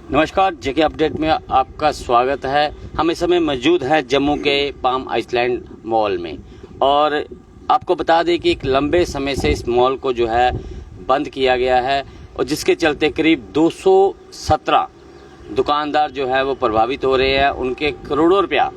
नमस्कार, जेके अपडेट में आपका स्वागत है। हम इस समय मौजूद हैं जम्मू के पाम आइसलैंड मॉल में और आपको बता दें कि एक लंबे समय से इस मॉल को जो है बंद किया गया है और जिसके चलते करीब 217 दुकानदार जो है वो प्रभावित हो रहे हैं। उनके करोड़ों रुपया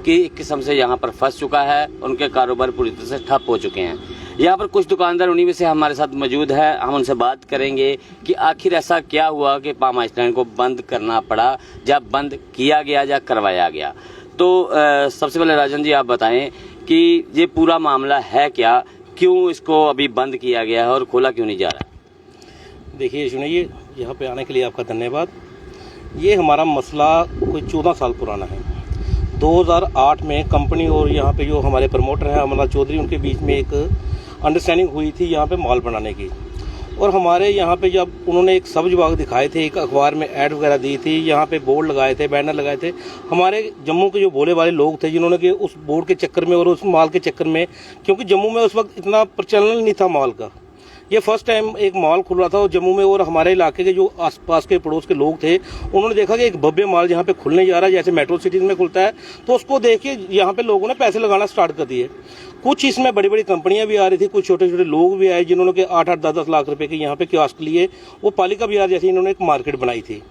की किस्म से यहाँ पर फंस चुका है, उनके कारोबार पूरी तरह से ठप हो चुके हैं। यहाँ पर कुछ दुकानदार उन्हीं में से हमारे साथ मौजूद है। हम उनसे बात करेंगे कि आखिर ऐसा क्या हुआ कि पाम आइसलैंड को बंद करना पड़ा, जब बंद किया गया या करवाया गया। तो सबसे पहले राजन जी आप बताएं कि ये पूरा मामला है क्या, क्यों इसको अभी बंद किया गया है और खोला क्यों नहीं जा रहा। देखिए सुनिए, यहाँ पे आने के लिए आपका धन्यवाद। ये हमारा मसला कोई 14 साल पुराना है। 2008 में कंपनी और यहाँ पे जो हमारे प्रमोटर हैं अमरनाथ चौधरी, उनके बीच में एक अंडरस्टैंडिंग हुई थी यहाँ पे मॉल बनाने की। और हमारे यहाँ पे जब उन्होंने एक सब्ज बाग दिखाए थे, एक अखबार में ऐड वगैरह दी थी, यहाँ पे बोर्ड लगाए थे, बैनर लगाए थे, हमारे जम्मू के जो भोले वाले लोग थे जिन्होंने कि उस बोर्ड के चक्कर में और उस मॉल के चक्कर में, क्योंकि जम्मू में उस वक्त इतना प्रचलन नहीं था मॉल का, ये फर्स्ट टाइम एक मॉल खुल रहा था और जम्मू में, और हमारे इलाके के जो आसपास के पड़ोस के लोग थे उन्होंने देखा कि एक भव्य मॉल यहाँ पे खुलने जा रहा है, जैसे मेट्रो सिटीज में खुलता है, तो उसको देख के यहाँ पे लोगों ने पैसे लगाना स्टार्ट कर दिए। कुछ इसमें बड़ी बड़ी कंपनियां भी आ रही थी, कुछ छोटे छोटे लोग भी आए जिन्होंने के 8-8, 10-10 लाख रुपए के यहाँ पे कियोस्क लिए। वो पालिका बाजार जैसे इन्होंने एक मार्केट बनाई थी।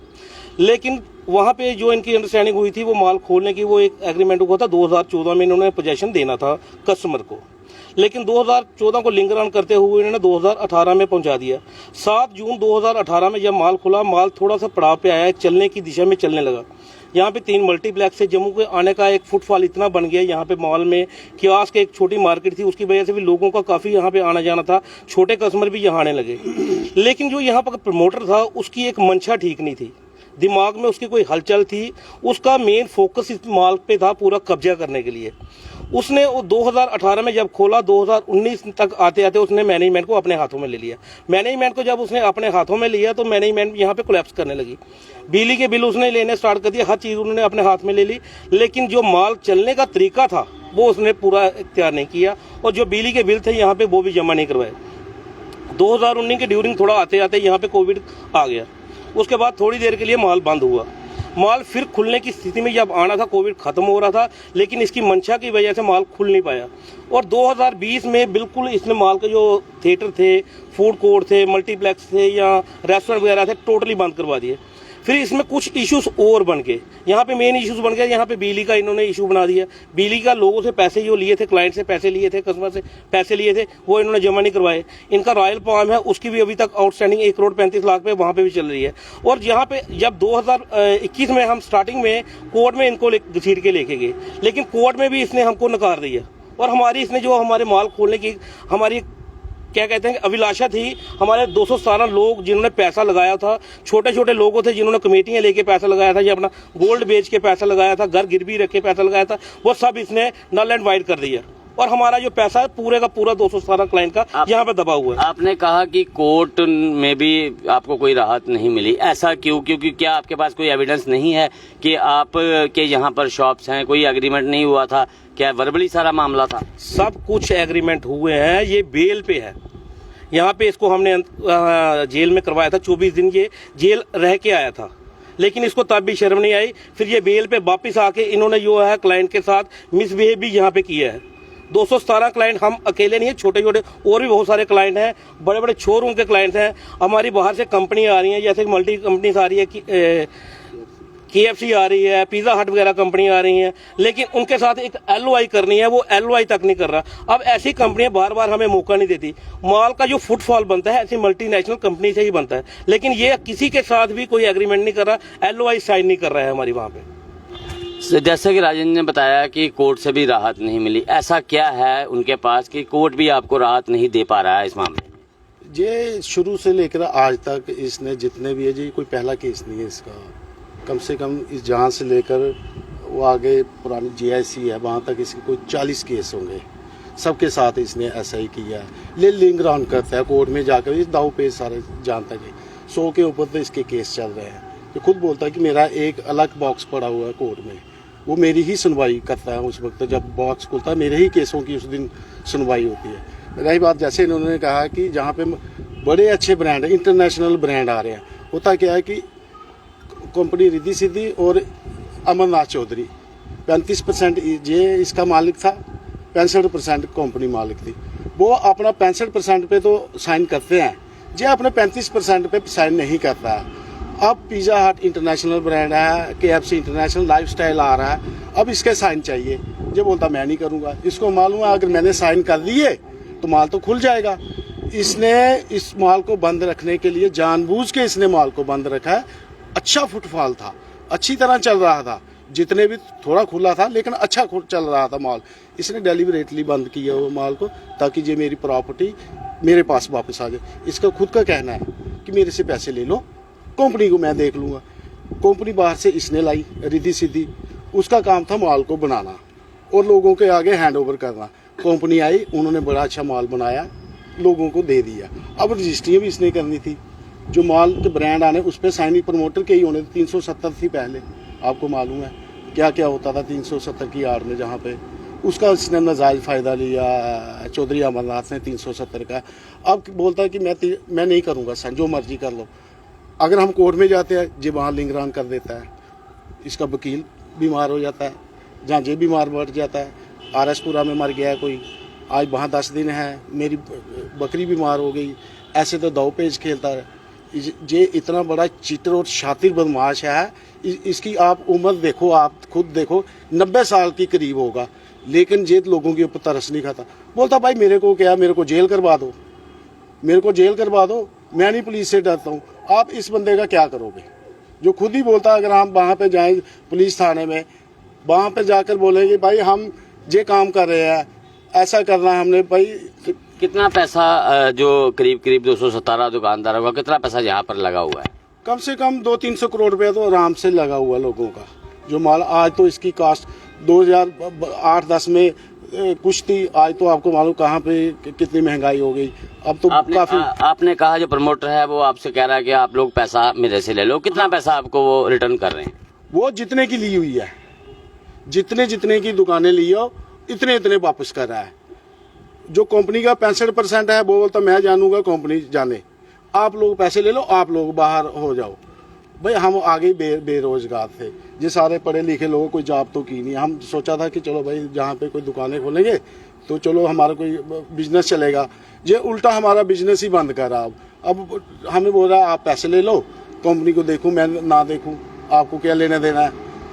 लेकिन वहाँ पे जो इनकी अंडरस्टैंडिंग हुई थी वो मॉल खोलने की, वो एक एग्रीमेंट हुआ था 2014 में, इन्होंने पोजेशन देना था कस्टमर को। लेकिन 2014 को लिंगर ऑन करते हुए इन्होंने 2018 में पहुंचा दिया। 7 जून 2018 में जब मॉल खुला, मॉल थोड़ा सा पड़ाव पे आया, चलने की दिशा में चलने लगा। यहाँ पे 3 मल्टीप्लेक्स से जम्मू के आने का एक फुटफॉल इतना बन गया यहाँ पे मॉल में, कियोस्क एक छोटी मार्केट थी, उसकी वजह से भी लोगों का काफ़ी यहाँ पे आना जाना था, छोटे कस्टमर भी यहाँ आने लगे। लेकिन जो यहाँ पर प्रमोटर था उसकी एक मंशा ठीक नहीं थी, दिमाग में उसकी कोई हलचल थी। उसका मेन फोकस इस मॉल पे था पूरा कब्जा करने के लिए। उसने 2018 में जब खोला, 2019 तक आते आते उसने मैनेजमेंट को अपने हाथों में ले लिया। मैनेजमेंट को जब उसने अपने हाथों में लिया तो मैनेजमेंट यहाँ पे कोलैप्स करने लगी। बिजली के बिल उसने लेने स्टार्ट कर दिया, हर चीज़ उन्होंने अपने हाथ में ले ली। लेकिन जो मॉल चलने का तरीका था वो उसने पूरा इख्तियार नहीं किया, और जो बिजली के बिल थे यहाँ पे वो भी जमा नहीं करवाए। 2019 के ड्यूरिंग थोड़ा आते आते यहाँ पे कोविड आ गया। उसके बाद थोड़ी देर के लिए मॉल बंद हुआ। मॉल फिर खुलने की स्थिति में जब आना था, कोविड खत्म हो रहा था, लेकिन इसकी मंशा की वजह से मॉल खुल नहीं पाया। और 2020 में बिल्कुल इसने मॉल के जो थिएटर थे, फूड कोर्ट थे, मल्टीप्लेक्स थे या रेस्टोरेंट वगैरह थे, टोटली बंद करवा दिए। फिर इसमें कुछ इश्यूज और बन गए। यहाँ पे मेन इश्यूज बन गए, यहाँ पे बिजली का इन्होंने इशू बना दिया। बिजली का लोगों से पैसे जो लिए थे, क्लाइंट से पैसे लिए थे, कस्टमर से पैसे लिए थे, वो इन्होंने जमा नहीं करवाए। इनका रॉयल पाम है, उसकी भी अभी तक आउटस्टैंडिंग 1 करोड़ 35 लाख पे वहाँ पे भी चल रही है। और यहाँ पे जब 2021 में हम स्टार्टिंग में कोर्ट में इनको घसीट के लेके गए, लेकिन कोर्ट में भी इसने हमको नकार दिया। और हमारी इसने जो हमारे मॉल खोलने की हमारी क्या कहते हैं अभिलाषा थी, हमारे 217 लोग जिन्होंने पैसा लगाया था, छोटे छोटे लोगों थे जिन्होंने कमेटियां लेके पैसा लगाया था या अपना गोल्ड बेच के पैसा लगाया था, घर गिरवी रख के पैसा लगाया था, वो सब इसने नल एंड वाइड कर दिया। और हमारा जो पैसा है पूरे का पूरा 217 क्लाइंट का यहाँ पे दबा हुआ है। आपने कहा कि कोर्ट में भी आपको कोई राहत नहीं मिली, ऐसा क्यों? क्योंकि क्या आपके पास कोई एविडेंस नहीं है कि आप के यहाँ पर शॉप्स हैं, कोई एग्रीमेंट नहीं हुआ था? क्या वर्बली सारा मामला था? सब कुछ एग्रीमेंट हुए हैं, ये बेल पे है। यहाँ पे इसको हमने जेल में करवाया था, 24 दिन ये जेल रह के आया था, लेकिन इसको तब भी शर्म नहीं आई। फिर ये बेल पे वापस आके इन्होंने जो है क्लाइंट के साथ मिसबिहेव भी यहाँ पे किया है। 217 क्लाइंट हम अकेले नहीं है, छोटे छोटे और भी बहुत सारे क्लाइंट हैं, बड़े बड़े शोरूम के क्लाइंट हैं। हमारी बाहर से कंपनी आ रही हैं, जैसे मल्टी कंपनीज आ रही है, KFC आ रही है, पिज़्ज़ा हट वगैरह कंपनी आ रही हैं, लेकिन उनके साथ एक LOI करनी है, वो LOI तक नहीं कर रहा। अब ऐसी कंपनियां बार बार हमें मौका नहीं देती। मॉल का जो फुटफॉल बनता है ऐसी मल्टीनेशनल कंपनी से ही बनता है, लेकिन ये किसी के साथ भी कोई एग्रीमेंट नहीं कर रहा, LOI साइन नहीं कर रहा है हमारी वहाँ पे। जैसे कि राजन ने बताया कि कोर्ट से भी राहत नहीं मिली, ऐसा क्या है उनके पास कि कोर्ट भी आपको राहत नहीं दे पा रहा है इस मामले? ये शुरू से लेकर आज तक इसने जितने भी है जी, कोई पहला केस नहीं है इसका। कम से कम इस जहाँ से लेकर वो आगे पुरानी GIC है वहाँ तक इसके कोई 40 केस होंगे। सबके साथ इसने ऐसा ही किया है। लिंगर ऑन करता है कोर्ट में जाकर, इस दाव पे सारे जानता है। 100 के ऊपर तो इसके केस चल रहे हैं। ये खुद बोलता है कि मेरा एक अलग बॉक्स पड़ा हुआ है कोर्ट में, वो मेरी ही सुनवाई करता है। उस वक्त जब बॉक्स खुलता है मेरे ही केसों की उस दिन सुनवाई होती है। रही बात, जैसे इन्होंने कहा कि जहाँ पे बड़े अच्छे ब्रांड, इंटरनेशनल ब्रांड आ रहे हैं, होता क्या है कि कंपनी रिद्धि सिद्धि और अमरनाथ चौधरी 35% ये इसका मालिक था, 65% कंपनी मालिक थी। वो अपना 65% पे तो साइन करते हैं, ये अपने 35% पे साइन नहीं करता है। अब पिज़्ज़ा हट इंटरनेशनल ब्रांड है, KFC इंटरनेशनल लाइफस्टाइल आ रहा है, अब इसके साइन चाहिए। ये बोलता मैं नहीं करूँगा, इसको मालूम है अगर मैंने साइन कर दिए तो माल तो खुल जाएगा। इसने इस माल को बंद रखने के लिए जानबूझ के इसने माल को बंद रखा है। अच्छा फुटफॉल था, अच्छी तरह चल रहा था, जितने भी थोड़ा खुला था लेकिन अच्छा चल रहा था माल। इसने डेलिबरेटली बंद किया वो माल को ताकि ये मेरी प्रॉपर्टी मेरे पास वापस आ जाए। इसका खुद का कहना है कि मेरे से पैसे ले लो, कंपनी को मैं देख लूँगा। कंपनी बाहर से इसने लाई रिद्धि सिद्धि, उसका काम था माल को बनाना और लोगों के आगे हैंड ओवर करना। कंपनी आई, उन्होंने बड़ा अच्छा माल बनाया, लोगों को दे दिया। अब रजिस्ट्रियाँ भी इसने करनी थी, जो माल के ब्रांड आने उस पर साइन प्रमोटर के ही होने थे। 370 थी पहले, आपको मालूम है क्या क्या होता था 370 की आड़ में, जहाँ पे उसका इसने नाजायज फ़ायदा लिया चौधरी अमरनाथ ने 370 का। अब बोलता है कि मैं नहीं करूँगा साइन, जो मर्जी कर लो। अगर हम कोर्ट में जाते हैं जी वहाँ लिंगरान कर देता है, इसका वकील बीमार हो जाता है, जहाँ जे बीमार पड़ जाता है। RS-पुरा में मर गया है कोई, आज वहाँ 10 दिन है, मेरी बकरी बीमार हो गई। ऐसे तो दो पेज खेलता है। ये इतना बड़ा चीटर और शातिर बदमाश है। इसकी आप उम्र देखो, आप खुद देखो, 90 साल की करीब होगा, लेकिन ये लोगों के ऊपर तरस नहीं खाता। बोलता भाई मेरे को क्या, मेरे को जेल करवा दो, मेरे को जेल करवा दो, मैं नहीं पुलिस से डरता हूँ। आप इस बंदे का क्या करोगे, जो खुद ही बोलता है अगर हम वहाँ पे जाएं पुलिस थाने में, वहाँ पे जाकर बोलेंगे भाई हम ये काम कर रहे हैं, ऐसा करना है हमने। भाई कितना पैसा जो करीब करीब 217 दुकानदारों का कितना पैसा यहाँ पर लगा हुआ है? कम से कम 200-300 करोड़ रुपया तो आराम से लगा हुआ लोगों का। जो माल आज तो इसकी कास्ट 2008-10 में कुछ थी, आज तो आपको मालूम कहाँ पे कितनी महंगाई हो गई। अब तो काफी। आपने कहा जो प्रमोटर है वो आपसे कह रहा है कि आप लोग पैसा मेरे से ले लो, कितना पैसा आपको वो रिटर्न कर रहे हैं? वो जितने की ली हुई है, जितने की दुकानें ली हो इतने वापस कर रहा है। जो कंपनी का 65% है वो बोलता मैं जानूंगा, कंपनी जाने, आप लोग पैसे ले लो, आप लोग बाहर हो जाओ। भाई हम आगे बेरोजगार थे, ये सारे पढ़े लिखे लोगों कोई जॉब तो की नहीं। हम सोचा था कि चलो भाई जहाँ पे कोई दुकानें खोलेंगे तो चलो हमारा कोई बिजनेस चलेगा। ये उल्टा हमारा बिजनेस ही बंद कर रहा। अब हमें बोल रहा आप पैसे ले लो, कंपनी को देखूं मैं ना देखूं, आपको क्या लेना देना है।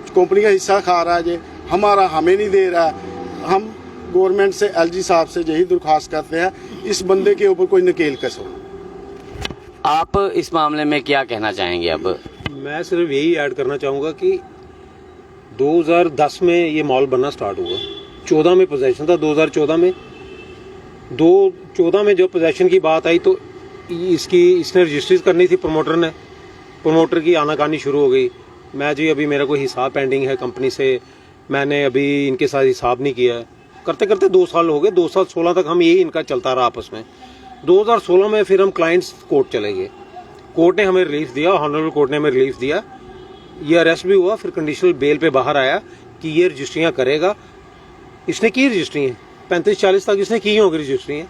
कंपनी का हिस्सा खा रहा है, ये हमारा हमें नहीं दे रहा है। हम गवर्नमेंट से, LG साहब से यही दरख्वास्त करते हैं इस बंदे के ऊपर कोई नकेल कसो। आप इस मामले में क्या कहना चाहेंगे? अब मैं सिर्फ यही ऐड करना चाहूँगा कि 2010 में ये मॉल बनना स्टार्ट हुआ, 14 में पोजेशन था। 2014 में 2014 में जो पोजेशन की बात आई तो इसने रजिस्ट्रीज करनी थी प्रमोटर ने, प्रमोटर की आनाकानी शुरू हो गई। मैं जी अभी मेरा कोई हिसाब पेंडिंग है कंपनी से, मैंने अभी इनके साथ हिसाब नहीं किया है। करते करते 2 साल हो गए, 2016 तक हम यही इनका चलता रहा आपस में। 2016 में फिर हम क्लाइंट्स कोर्ट चले गए, कोर्ट ने हमें रिलीफ दिया, ऑनरेबल कोर्ट ने हमें रिलीफ दिया। ये अरेस्ट भी हुआ, फिर कंडीशनल बेल पे बाहर आया कि ये रजिस्ट्रियाँ करेगा। इसने की रजिस्ट्री है 35-40 तक इसने की होगी रजिस्ट्री है।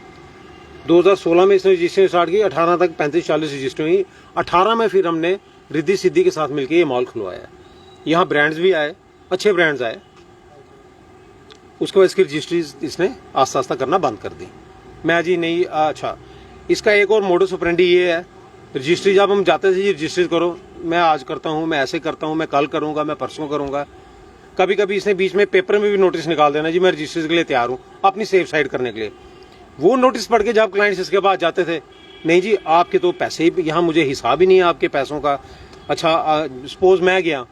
2016 में इसने रजिस्ट्री स्टार्ट की, 18 तक 35-40 रजिस्ट्री हुई। 18 में फिर हमने रिद्धि सिद्धि के साथ मिलकर ये मॉल खुलवाया। यहाँ ब्रांड्स भी आए, अच्छे ब्रांड्स आए। उसके बाद इसकी रजिस्ट्रीज इसने आस्ता आस्ता करना बंद कर दी। मैं जी नहीं, अच्छा इसका एक और मोडस ऑपरेंडी ये है, रजिस्ट्री जब हम जाते थे जी रजिस्ट्री करो, मैं आज करता हूँ, मैं ऐसे करता हूँ, मैं कल करूँगा, मैं परसों करूँगा। कभी कभी इसने बीच में पेपर में भी नोटिस निकाल देना जी मैं रजिस्ट्री के लिए तैयार हूँ, अपनी सेफ साइड करने के लिए। वो नोटिस पढ़ के जब क्लाइंट्स इसके बाद जाते थे, नहीं जी आपके तो पैसे ही, यहाँ मुझे हिसाब ही नहीं है आपके पैसों का। अच्छा सपोज मैं गया,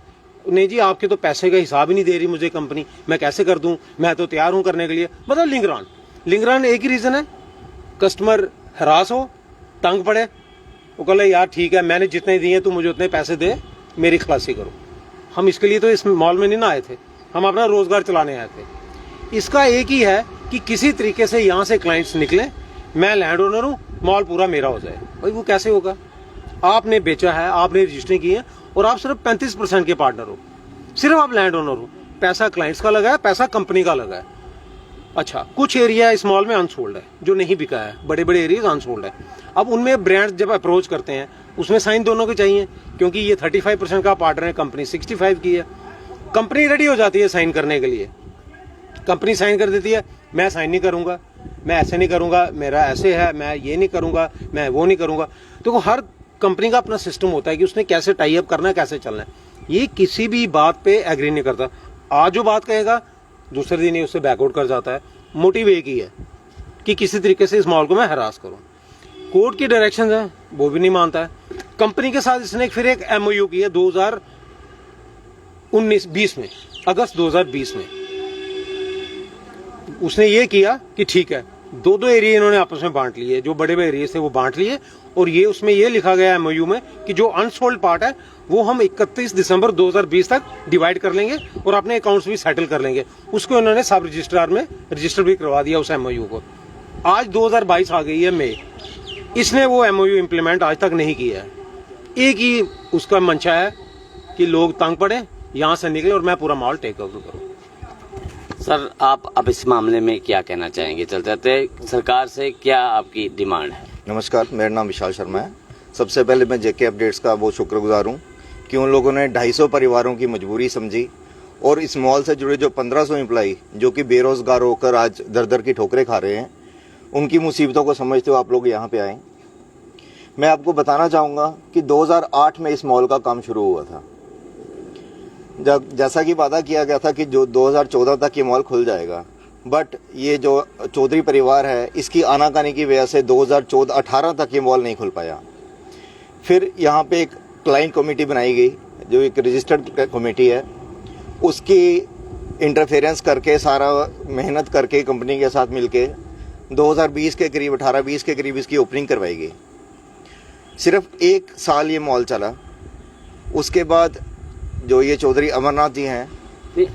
नहीं जी आपके तो पैसे का हिसाब ही नहीं दे रही मुझे कंपनी, मैं कैसे कर दूं, मैं तो तैयार हूं करने के लिए। मतलब लिंगरान एक ही रीजन है, कस्टमर हरास हो, तंग पड़े, वो कह यार ठीक है मैंने जितने दिए तू मुझे उतने पैसे दे, मेरी खलासी करो। हम इसके लिए तो इस मॉल में नहीं ना आए थे, हम अपना रोजगार चलाने आए थे। इसका एक ही है कि किसी तरीके से यहाँ से क्लाइंट्स निकले, मैं लैंड ओनर हूँ, मॉल पूरा मेरा हो जाए। भाई वो कैसे होगा? आपने बेचा है, आपने रजिस्ट्री की है और आप सिर्फ 35% के पार्टनर हो, सिर्फ आप लैंड ओनर हो। पैसा क्लाइंट्स का लगा है, पैसा कंपनी का लगा है। अच्छा कुछ एरिया इस मॉल में अनसोल्ड है, जो नहीं बिका है, बड़े बड़े एरियाज अनसोल्ड है। अब उनमें ब्रांड्स जब अप्रोच करते हैं, उसमें साइन दोनों के चाहिए, क्योंकि ये 35% का पार्टनर है, कंपनी 65 की है। कंपनी रेडी हो जाती है साइन करने के लिए, कंपनी साइन कर देती है, मैं साइन नहीं करूंगा, मैं ऐसे नहीं करूंगा, मेरा ऐसे है, मैं ये नहीं करूंगा, मैं वो नहीं करूंगा। तो हर कंपनी का अपना सिस्टम होता है कि उसने कैसे टाई अप करना है, कैसे चलना है। ये किसी भी बात पे एग्री नहीं करता। आज जो बात कहेगा दूसरे दिन ही उससे बैकआउट कर जाता है। मोटिव एक ही है कि किसी तरीके से इस मॉल को मैं हरास करूं। कोर्ट की डायरेक्शन है वो भी नहीं मानता है। कंपनी के साथ इसने फिर एक MOU की है 2019-20 में, अगस्त 2020 में उसने ये किया कि ठीक है, दो एरिया इन्होंने आपस में बांट लिए, जो बड़े बड़े एरिया थे वो बांट लिए, और ये उसमें ये लिखा गया MOU में कि जो अनसोल्ड पार्ट है वो हम 31 दिसंबर 2020 तक डिवाइड कर लेंगे और अपने अकाउंट्स भी सेटल कर लेंगे। उसको इन्होंने सब रजिस्ट्रार में रजिस्टर भी करवा दिया उस MOU को। आज 2022 आ गई है मई, इसने वो MOU इम्प्लीमेंट आज तक नहीं किया है। एक ही उसका मंशा है कि लोग तंग पड़े, यहां से निकले और मैं पूरा मॉल टेक ओवर करूं। सर, आप अब इस मामले में क्या कहना चाहेंगे? चलते सरकार से क्या आपकी डिमांड है? नमस्कार, मेरा नाम विशाल शर्मा है। सबसे पहले मैं JK अपडेट्स का बहुत शुक्रगुजार हूँ कि उन लोगों ने 250 परिवारों की मजबूरी समझी और इस मॉल से जुड़े जो 1500 एम्प्लॉई जो कि बेरोजगार होकर आज दर दर की ठोकरें खा रहे हैं, उनकी मुसीबतों को समझते हुए आप लोग यहाँ पे आए। मैं आपको बताना चाहूँगा कि 2008 में इस मॉल का काम शुरू हुआ था। जैसा कि वादा किया गया था कि जो 2014 तक ये मॉल खुल जाएगा, बट ये जो चौधरी परिवार है इसकी आनाकानी की वजह से 2014-18 तक ये मॉल नहीं खुल पाया। फिर यहाँ पे एक क्लाइंट कमेटी बनाई गई जो एक रजिस्टर्ड कमेटी है, उसकी इंटरफेरेंस करके सारा मेहनत करके कंपनी के साथ मिलके 2020 के करीब 18-20 के करीब इसकी ओपनिंग करवाई गई। सिर्फ 1 साल ये मॉल चला। उसके बाद जो ये चौधरी अमरनाथ जी हैं,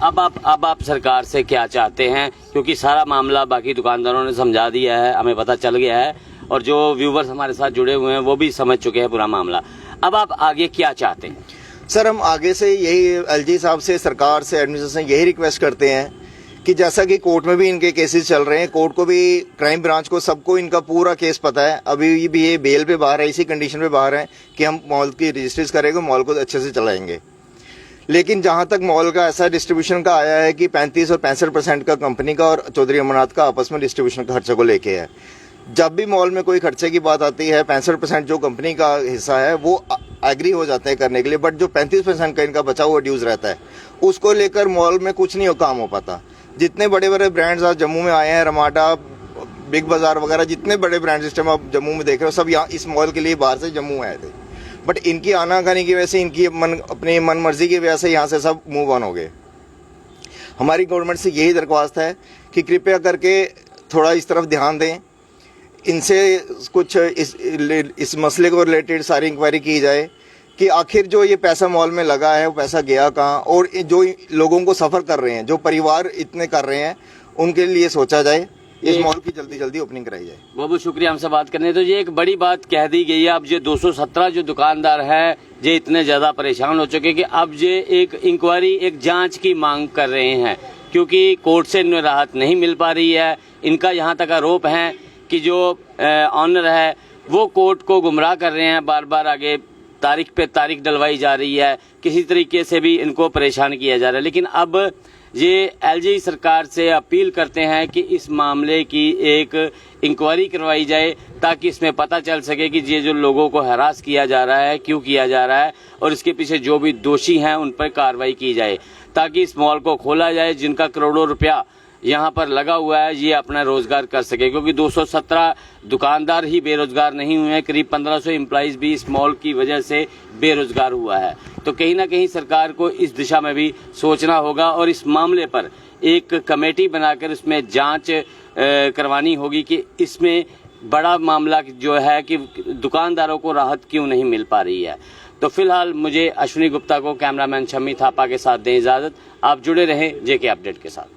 अब आप सरकार से क्या चाहते हैं? क्योंकि सारा मामला बाकी दुकानदारों ने समझा दिया है, हमें पता चल गया है, और जो व्यूवर्स हमारे साथ जुड़े हुए हैं वो भी समझ चुके हैं पूरा मामला। अब आप आगे क्या चाहते हैं? सर, हम आगे से यही LG साहब से, सरकार से, एडमिनिस्ट्रेशन से यही रिक्वेस्ट करते हैं कि जैसा कि कोर्ट में भी इनके केसेस चल रहे हैं, कोर्ट को भी, क्राइम ब्रांच को, सबको इनका पूरा केस पता है। अभी भी ये बेल पे बाहर है, इसी कंडीशन पे बाहर है कि हम मॉल की रजिस्ट्रीज करेंगे, मॉल को अच्छे से चलाएंगे। लेकिन जहां तक मॉल का ऐसा डिस्ट्रीब्यूशन का आया है कि 35 और 65% का कंपनी का और चौधरी अमरनाथ का आपस में डिस्ट्रीब्यूशन खर्चे को लेके है। जब भी मॉल में कोई खर्चे की बात आती है, 65% जो कंपनी का हिस्सा है वो एग्री हो जाते हैं करने के लिए, बट जो 35% का इनका बचा हुआ ड्यूज रहता है उसको लेकर मॉल में कुछ नहीं काम हो पाता। जितने बड़े बड़े ब्रांड्स आज जम्मू में आए हैं, रमाडा, बिग बाजार वगैरह, जितने बड़े ब्रांड सिस्टम आप जम्मू में देख रहे हो, सब यहाँ इस मॉल के लिए बाहर से जम्मू आए थे, बट इनकी आनाकानी की वजह से, इनकी अपनी मन मर्जी की वजह से यहाँ से सब मूव ऑन हो गए। हमारी गवर्नमेंट से यही दरख्वास्त है कि कृपया करके थोड़ा इस तरफ ध्यान दें, इनसे कुछ इस मसले को रिलेटेड सारी इंक्वायरी की जाए कि आखिर जो ये पैसा मॉल में लगा है वो पैसा गया कहाँ, और जो लोगों को सफ़र कर रहे हैं, जो परिवार इतने कर रहे हैं, उनके लिए सोचा जाए, इस मॉल की जल्दी जल्दी ओपनिंग कराई जाए। बहुत बहुत शुक्रिया हमसे बात करने। तो ये एक बड़ी बात कह दी गई है। अब ये 217 जो दुकानदार है ये इतने ज्यादा परेशान हो चुके कि अब ये एक इंक्वायरी, एक जांच की मांग कर रहे हैं, क्योंकि कोर्ट से इन्हें राहत नहीं मिल पा रही है। इनका यहाँ तक आरोप है कि जो ऑनर है वो कोर्ट को गुमराह कर रहे हैं, बार बार आगे तारीख पे तारीख डलवाई जा रही है, किसी तरीके से भी इनको परेशान किया जा रहा है। लेकिन अब ये LG सरकार से अपील करते हैं कि इस मामले की एक इंक्वायरी करवाई जाए, ताकि इसमें पता चल सके कि ये जो लोगों को हरास किया जा रहा है क्यों किया जा रहा है, और इसके पीछे जो भी दोषी हैं उन पर कार्रवाई की जाए, ताकि इस मॉल को खोला जाए। जिनका करोड़ों रुपया यहाँ पर लगा हुआ है ये अपना रोजगार कर सके, क्योंकि 217 दुकानदार ही बेरोजगार नहीं हुए हैं, करीब 1500 एम्प्लॉइज भी इस मॉल की वजह से बेरोजगार हुआ है। तो कहीं ना कहीं सरकार को इस दिशा में भी सोचना होगा और इस मामले पर एक कमेटी बनाकर इसमें जांच करवानी होगी कि इसमें बड़ा मामला जो है कि दुकानदारों को राहत क्यों नहीं मिल पा रही है। तो फिलहाल मुझे अश्विनी गुप्ता को, कैमरामैन शम्मी थापा के साथ दें इजाजत। आप जुड़े रहें JK अपडेट के साथ।